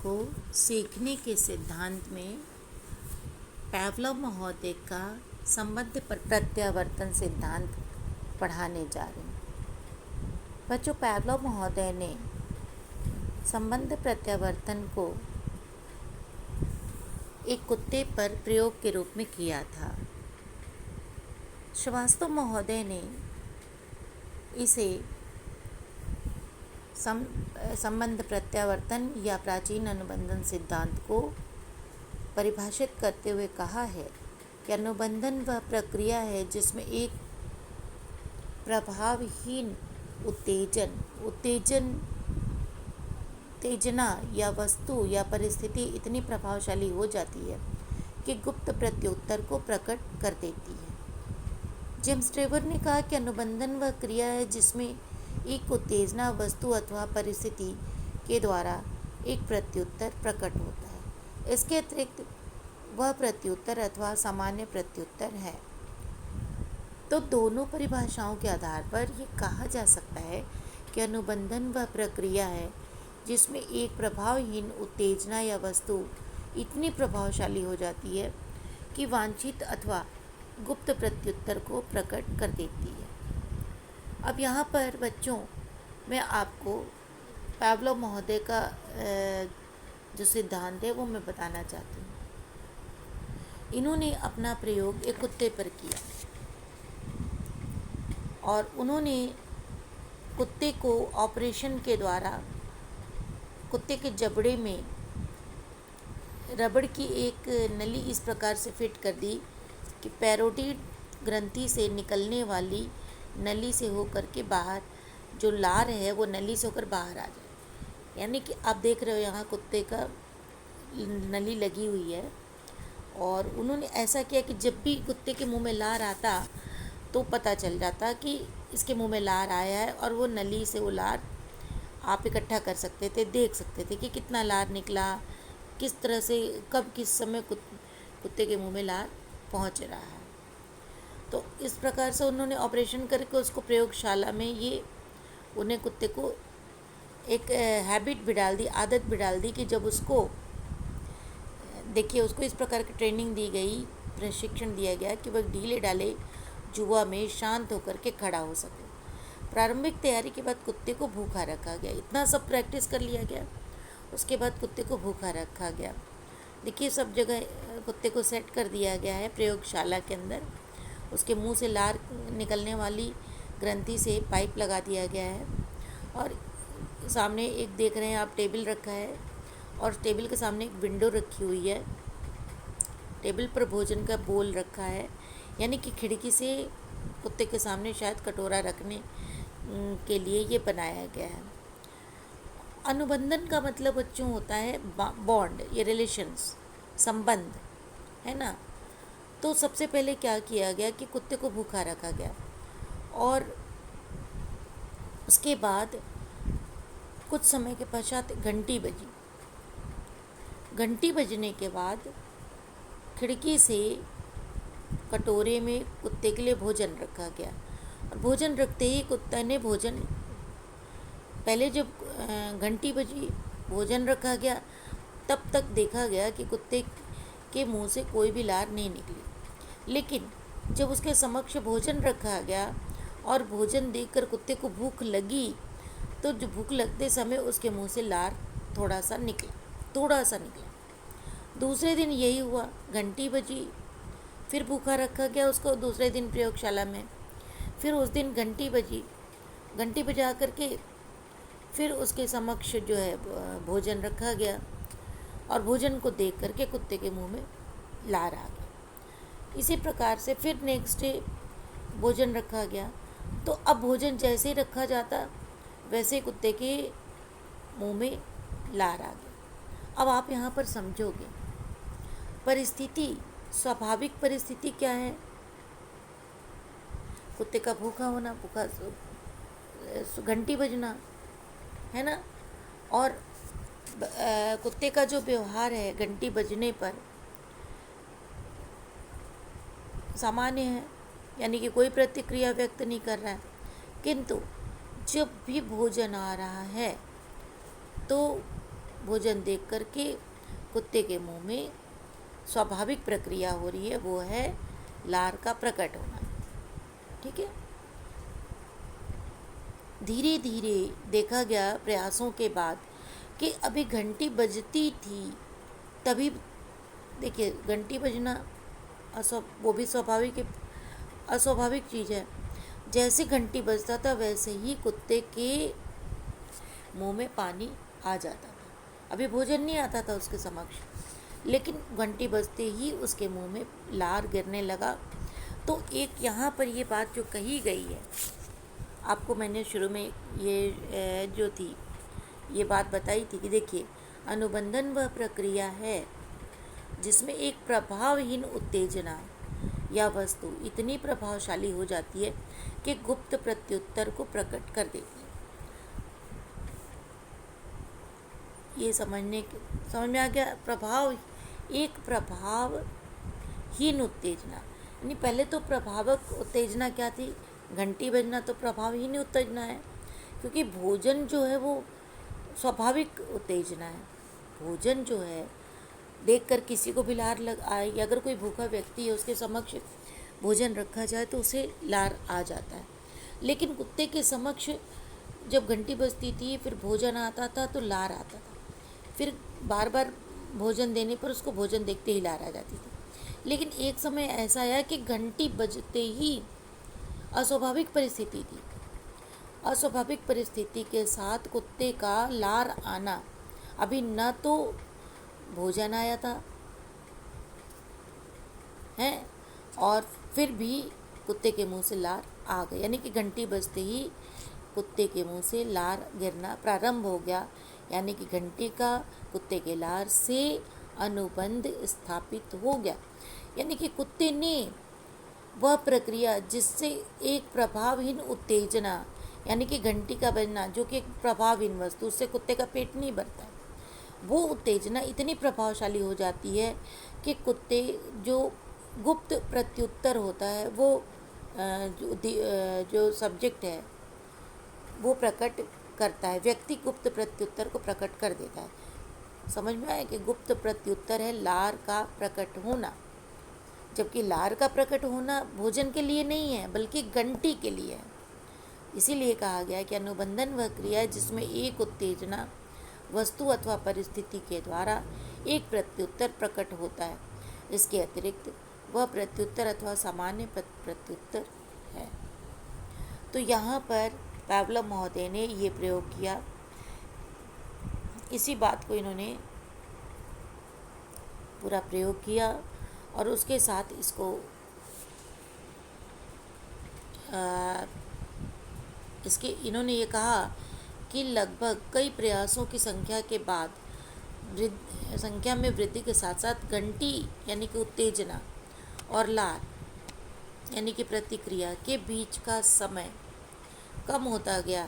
आपको सीखने के सिद्धांत में पावलोव महोदय का संबंध प्रत्यावर्तन सिद्धांत पढ़ाने जा रही हूँ। बच्चों, पावलोव महोदय ने संबंध प्रत्यावर्तन को एक कुत्ते पर प्रयोग के रूप में किया था। श्रीवास्तव महोदय ने इसे संबंध प्रत्यावर्तन या प्राचीन अनुबंधन सिद्धांत को परिभाषित करते हुए कहा है कि अनुबंधन वह प्रक्रिया है जिसमें एक प्रभावहीन उत्तेजना या वस्तु या परिस्थिति इतनी प्रभावशाली हो जाती है कि गुप्त प्रत्युत्तर को प्रकट कर देती है। जेम्स ट्रेवर ने कहा कि अनुबंधन वह क्रिया है जिसमें एक उत्तेजना वस्तु अथवा परिस्थिति के द्वारा एक प्रत्युत्तर प्रकट होता है। इसके अतिरिक्त वह प्रत्युत्तर अथवा सामान्य प्रत्युत्तर है। तो दोनों परिभाषाओं के आधार पर ये कहा जा सकता है कि अनुबंधन वह प्रक्रिया है जिसमें एक प्रभावहीन उत्तेजना या वस्तु इतनी प्रभावशाली हो जाती है कि वांछित अथवा गुप्त प्रत्युत्तर को प्रकट कर देती है। अब यहाँ पर बच्चों, मैं आपको पावलोव महोदय का जो सिद्धांत है वो मैं बताना चाहती हूँ। इन्होंने अपना प्रयोग एक कुत्ते पर किया और उन्होंने कुत्ते को ऑपरेशन के द्वारा कुत्ते के जबड़े में रबड़ की एक नली इस प्रकार से फिट कर दी कि पैरोटिड ग्रंथि से निकलने वाली नली से होकर के बाहर जो लार है वो नली से होकर बाहर आ जाए। यानी कि आप देख रहे हो यहाँ कुत्ते का नली लगी हुई है और उन्होंने ऐसा किया कि जब भी कुत्ते के मुंह में लार आता तो पता चल जाता कि इसके मुंह में लार आया है और वो नली से वो लार आप इकट्ठा कर सकते थे, देख सकते थे कि कितना लार निकला, किस तरह से कब किस समय कुत्ते के मुंह में लार पहुँच रहा है। तो इस प्रकार से उन्होंने ऑपरेशन करके उसको प्रयोगशाला में ये उन्हें कुत्ते को एक हैबिट भी डाल दी, आदत भी डाल दी कि जब उसको देखिए उसको इस प्रकार की ट्रेनिंग दी गई, प्रशिक्षण दिया गया कि वह ढीले ढाले जुआ में शांत होकर के खड़ा हो सके। प्रारंभिक तैयारी के बाद कुत्ते को भूखा रखा गया। इतना सब प्रैक्टिस कर लिया गया, उसके बाद कुत्ते को भूखा रखा गया। देखिए सब जगह कुत्ते को सेट कर दिया गया है प्रयोगशाला के अंदर। उसके मुंह से लार निकलने वाली ग्रंथि से पाइप लगा दिया गया है और सामने एक देख रहे हैं आप टेबल रखा है और टेबल के सामने एक विंडो रखी हुई है। टेबल पर भोजन का बोल रखा है, यानी कि खिड़की से कुत्ते के सामने शायद कटोरा रखने के लिए ये बनाया गया है। अनुबंधन का मतलब बच्चों होता है बॉन्ड, ये रिलेशंस, संबंध, है ना। तो सबसे पहले क्या किया गया कि कुत्ते को भूखा रखा गया और उसके बाद कुछ समय के पश्चात घंटी बजी। घंटी बजने के बाद खिड़की से कटोरे में कुत्ते के लिए भोजन रखा गया और भोजन रखते ही कुत्ते ने भोजन, पहले जब घंटी बजी भोजन रखा गया तब तक देखा गया कि कुत्ते के मुंह से कोई भी लार नहीं निकली। लेकिन जब उसके समक्ष भोजन रखा गया और भोजन देखकर कुत्ते को भूख लगी तो जो भूख लगते समय उसके मुंह से लार थोड़ा सा निकला। दूसरे दिन यही हुआ, घंटी बजी, फिर भूखा रखा गया उसको दूसरे दिन प्रयोगशाला में। फिर उस दिन घंटी बजी, घंटी बजा करके फिर उसके समक्ष जो है भोजन रखा गया और भोजन को देख करके कुत्ते के मुंह में लार आ गया। इसी प्रकार से फिर नेक्स्ट डे भोजन रखा गया तो अब भोजन जैसे ही रखा जाता वैसे कुत्ते के मुंह में लार आ गया। अब आप यहाँ पर समझोगे परिस्थिति, स्वाभाविक परिस्थिति क्या है? कुत्ते का भूखा होना, घंटी बजना, है ना। और कुत्ते का जो व्यवहार है घंटी बजने पर सामान्य है, यानी कि कोई प्रतिक्रिया व्यक्त नहीं कर रहा है। किंतु जब भी भोजन आ रहा है तो भोजन देख करके कुत्ते के मुंह में स्वाभाविक प्रक्रिया हो रही है, वो है लार का प्रकट होना। ठीक है। धीरे धीरे देखा गया प्रयासों के बाद कि अभी घंटी बजती थी, तभी देखिए घंटी बजना वो भी स्वाभाविक है, अस्वाभाविक चीज़ है। जैसे घंटी बजता था वैसे ही कुत्ते के मुंह में पानी आ जाता था। अभी भोजन नहीं आता था उसके समक्ष, लेकिन घंटी बजते ही उसके मुंह में लार गिरने लगा। तो एक यहाँ पर ये बात जो कही गई है, आपको मैंने शुरू में ये जो थी ये बात बताई थी कि देखिए अनुबंधन वह प्रक्रिया है जिसमें एक प्रभावहीन उत्तेजना या वस्तु इतनी प्रभावशाली हो जाती है कि गुप्त प्रत्युत्तर को प्रकट कर देती है। ये समझ में आ गया। एक प्रभावहीन उत्तेजना, यानी पहले तो प्रभावक उत्तेजना क्या थी, घंटी बजना तो प्रभावहीन उत्तेजना है, क्योंकि भोजन जो है वो स्वाभाविक उत्तेजना है। भोजन जो है देखकर किसी को भी लार लग आए, या अगर कोई भूखा व्यक्ति है उसके समक्ष भोजन रखा जाए तो उसे लार आ जाता है। लेकिन कुत्ते के समक्ष जब घंटी बजती थी फिर भोजन आता था तो लार आता था, फिर बार बार भोजन देने पर उसको भोजन देखते ही लार आ जाती थी। लेकिन एक समय ऐसा आया कि घंटी बजते ही अस्वाभाविक परिस्थिति थी, अस्वाभाविक परिस्थिति के साथ कुत्ते का लार आना, अभी न तो भोजन आया था है और फिर भी कुत्ते के मुंह से लार आ गई, यानी कि घंटी बजते ही कुत्ते के मुंह से लार गिरना प्रारंभ हो गया, यानी कि घंटी का कुत्ते के लार से अनुबंध स्थापित हो गया। यानी कि कुत्ते ने वह प्रक्रिया जिससे एक प्रभावहीन उत्तेजना, यानी कि घंटी का बजना जो कि एक प्रभावहीन वस्तु, उससे कुत्ते का पेट नहीं भरता है, वो उत्तेजना इतनी प्रभावशाली हो जाती है कि कुत्ते जो गुप्त प्रत्युत्तर होता है वो जो सब्जेक्ट है वो प्रकट करता है, व्यक्ति गुप्त प्रत्युत्तर को प्रकट कर देता है। समझ में आया कि गुप्त प्रत्युत्तर है लार का प्रकट होना, जबकि लार का प्रकट होना भोजन के लिए नहीं है बल्कि घंटी के लिए है। इसीलिए कहा गया कि अनुबंधन वह क्रिया है जिसमें एक उत्तेजना वस्तु अथवा परिस्थिति के द्वारा एक प्रत्युत्तर प्रकट होता है, इसके अतिरिक्त वह प्रत्युत्तर अथवा सामान्य प्रत्युत्तर है। तो यहाँ पर पावलोव महोदय ने ये प्रयोग किया, इसी बात को इन्होंने पूरा प्रयोग किया और उसके साथ इसको इन्होंने ये कहा कि लगभग कई प्रयासों की संख्या के बाद संख्या में वृद्धि के साथ साथ घंटी यानी कि उत्तेजना और लार यानी कि प्रतिक्रिया के बीच का समय कम होता गया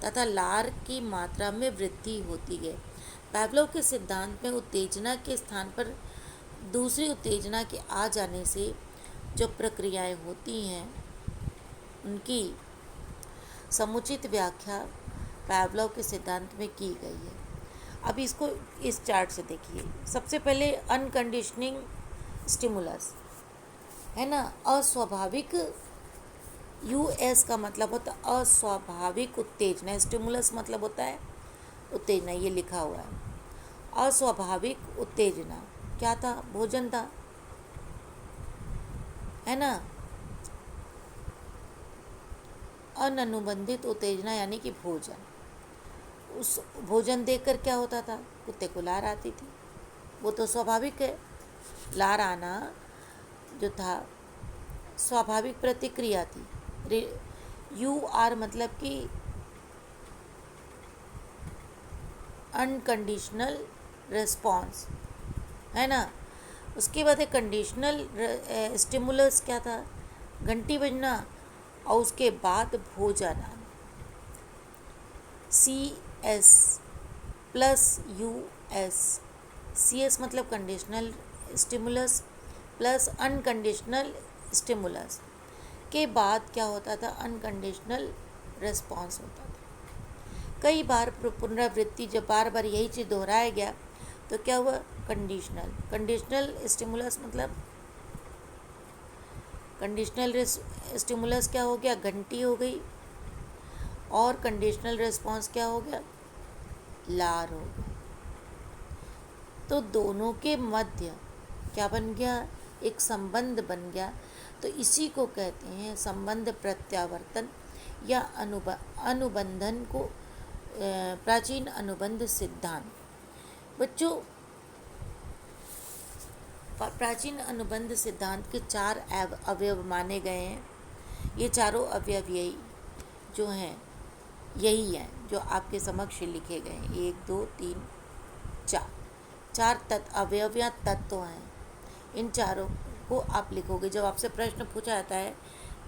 तथा लार की मात्रा में वृद्धि होती गई। पावलोव के सिद्धांत में उत्तेजना के स्थान पर दूसरी उत्तेजना के आ जाने से जो प्रक्रियाएं होती हैं उनकी समुचित व्याख्या पावलोव के सिद्धांत में की गई है। अब इसको इस चार्ट से देखिए। सबसे पहले अनकंडीशनिंग स्टिमुलस है ना, अस्वाभाविक, यूएस का मतलब होता है अस्वाभाविक उत्तेजना, स्टिमुलस मतलब होता है उत्तेजना, ये लिखा हुआ है। अस्वाभाविक उत्तेजना क्या था, भोजन था, है ना। अननुबंधित उत्तेजना यानी कि भोजन, उस भोजन देखकर क्या होता था, कुत्ते को लार आती थी, वो तो स्वाभाविक है। लार आना जो था स्वाभाविक प्रतिक्रिया थी। यू आर मतलब कि अनकंडीशनल रिस्पॉन्स, है ना। उसके बाद एक कंडीशनल स्टिमुलस क्या था, घंटी बजना, और उसके बाद भोजन आना। CS प्लस US, CS मतलब conditional stimulus plus unconditional stimulus के बाद क्या होता था, अनकंडीशनल रिस्पॉन्स होता था। कई बार पुनरावृत्ति, जब बार बार यही चीज़ दोहराया गया तो क्या हुआ? कंडीशनल। कंडीशनल स्टिमुलस मतलब कंडीशनल स्टिमुलस क्या हो गया? घंटी हो गई। और कंडीशनल रिस्पॉन्स क्या हो गया? लार हो गया। तो दोनों के मध्य क्या बन गया? एक संबंध बन गया। तो इसी को कहते हैं संबंध प्रत्यावर्तन या अनुबंधन को प्राचीन अनुबंध सिद्धांत। बच्चों, प्राचीन अनुबंध सिद्धांत के 4 अवयव माने गए हैं। ये चारों अवयव जो हैं यही हैं जो आपके समक्ष लिखे गए हैं। 1 2 3 4 अवयव या तत्व हैं। इन चारों को आप लिखोगे। जब आपसे प्रश्न पूछा जाता है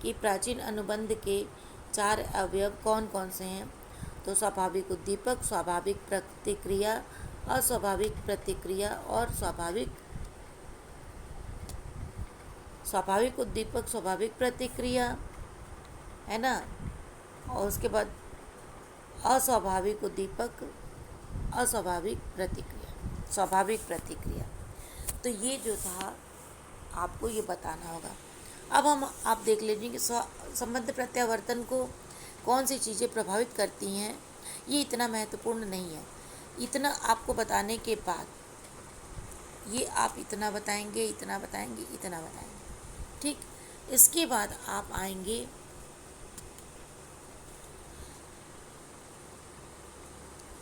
कि प्राचीन अनुबंध के 4 अवयव कौन कौन से हैं, तो स्वाभाविक उद्दीपक, स्वाभाविक प्रतिक्रिया, अस्वाभाविक प्रतिक्रिया और स्वाभाविक उद्दीपक, स्वाभाविक प्रतिक्रिया, है ना। और उसके बाद अस्वाभाविक उद्दीपक, अस्वाभाविक प्रतिक्रिया, स्वाभाविक प्रतिक्रिया। तो ये जो था आपको ये बताना होगा। अब आप देख लीजिए कि संबंध प्रत्यावर्तन को कौन सी चीज़ें प्रभावित करती हैं। ये इतना महत्वपूर्ण नहीं है। इतना आपको बताने के बाद ये आप इतना बताएंगे, इतना बताएंगे, इतना बताएंगे, ठीक। इसके बाद आप आएंगे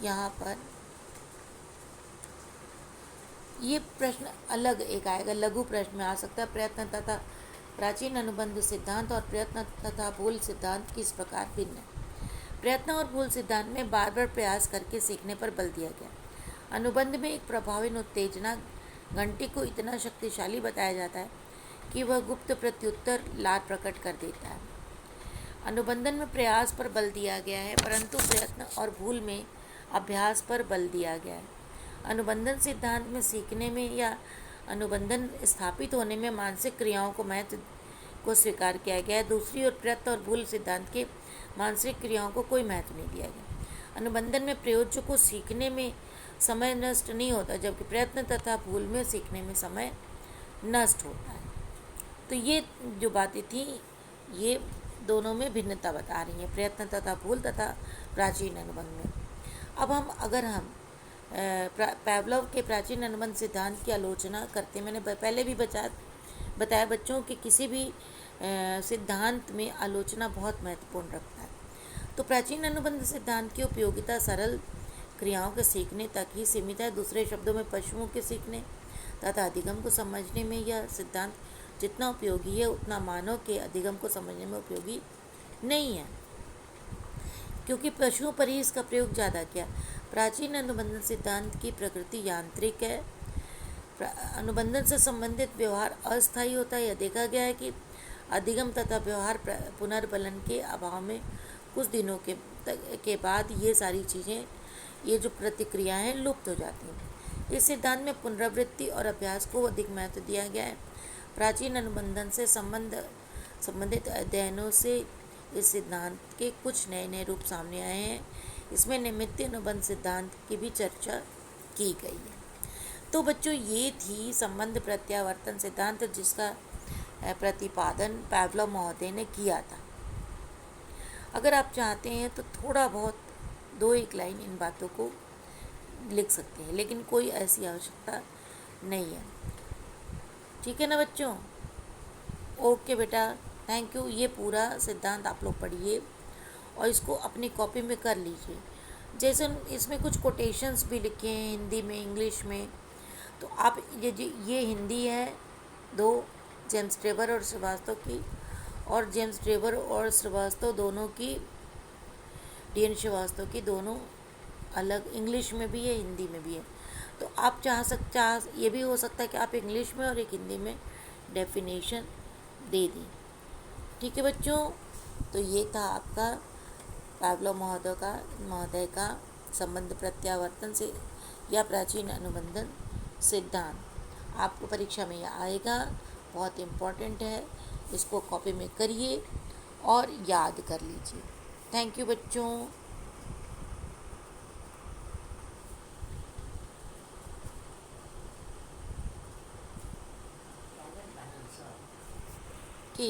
यहाँ पर, ये प्रश्न अलग एक आएगा, लघु प्रश्न में आ सकता है। प्रयत्न तथा प्राचीन अनुबंध सिद्धांत और प्रयत्न तथा भूल सिद्धांत किस प्रकार भिन्न है। प्रयत्न और भूल सिद्धांत में बार बार प्रयास करके सीखने पर बल दिया गया। अनुबंध में एक प्रभावी उत्तेजना घंटी को इतना शक्तिशाली बताया जाता है कि वह गुप्त प्रत्युत्तर लार प्रकट कर देता है। अनुबंधन में प्रयास पर बल दिया गया है, परंतु प्रयत्न और भूल में अभ्यास पर बल दिया गया है। अनुबंधन सिद्धांत में सीखने में या अनुबंधन स्थापित होने में मानसिक क्रियाओं को महत्व को स्वीकार किया गया है। दूसरी ओर प्रयत्न और भूल सिद्धांत के मानसिक क्रियाओं को कोई महत्व नहीं दिया गया। अनुबंधन में प्रयोज्य को सीखने में समय नष्ट नहीं होता, जबकि प्रयत्न तथा भूल में सीखने में समय नष्ट होता है। तो ये जो बातें थी ये दोनों में भिन्नता बता रही हैं, प्रयत्न तथा भूल तथा प्राचीन अनुबंध में। अब अगर हम पावलोव के प्राचीन अनुबंध सिद्धांत की आलोचना करते, मैंने पहले भी बताया बच्चों कि किसी भी सिद्धांत में आलोचना बहुत महत्वपूर्ण रखता है। तो प्राचीन अनुबंध सिद्धांत की उपयोगिता सरल क्रियाओं के सीखने तक ही सीमित है। दूसरे शब्दों में पशुओं के सीखने तथा अधिगम को समझने में यह सिद्धांत जितना उपयोगी है उतना मानव के अधिगम को समझने में उपयोगी नहीं है, क्योंकि पशुओं पर ही इसका प्रयोग ज़्यादा किया। प्राचीन अनुबंधन सिद्धांत की प्रकृति यांत्रिक है। अनुबंधन से संबंधित व्यवहार अस्थायी होता है। यह देखा गया है कि अधिगम तथा व्यवहार पुनर्बलन के अभाव में कुछ दिनों के बाद ये सारी चीज़ें, ये जो प्रतिक्रियाएं हैं, लुप्त हो जाती हैं। इस सिद्धांत में पुनरावृत्ति और अभ्यास को अधिक महत्व दिया गया है। प्राचीन अनुबंधन से संबंधित अध्ययनों से इस सिद्धांत के कुछ नए नए रूप सामने आए हैं। इसमें निमित्त अनुबंध सिद्धांत की भी चर्चा की गई है। तो बच्चों, ये थी संबंध प्रत्यावर्तन सिद्धांत, जिसका प्रतिपादन पावलोव महोदय ने किया था। अगर आप चाहते हैं तो थोड़ा बहुत 2-1 लाइन इन बातों को लिख सकते हैं, लेकिन कोई ऐसी आवश्यकता नहीं है। ठीक है ना बच्चों? ओके बेटा, थैंक यू। ये पूरा सिद्धांत आप लोग पढ़िए और इसको अपनी कॉपी में कर लीजिए। जैसे इसमें कुछ कोटेशंस भी लिखे हैं हिंदी में, इंग्लिश में, तो आप ये हिंदी है 2 जेम्स ट्रेवर और श्रीवास्तव की, और जेम्स ट्रेवर और श्रीवास्तव दोनों की, डी.एन. श्रीवास्तव की दोनों अलग, इंग्लिश में भी है, हिंदी में भी है। तो आप ये भी हो सकता है कि आप इंग्लिश में और एक हिंदी में डेफिनेशन दे दी। ठीक है बच्चों? तो ये था आपका पावलोव महोदय का संबंध प्रत्यावर्तन से या प्राचीन अनुबंधन सिद्धांत। आपको परीक्षा में यह आएगा, बहुत इम्पोर्टेंट है। इसको कॉपी में करिए और याद कर लीजिए। थैंक यू बच्चों। ए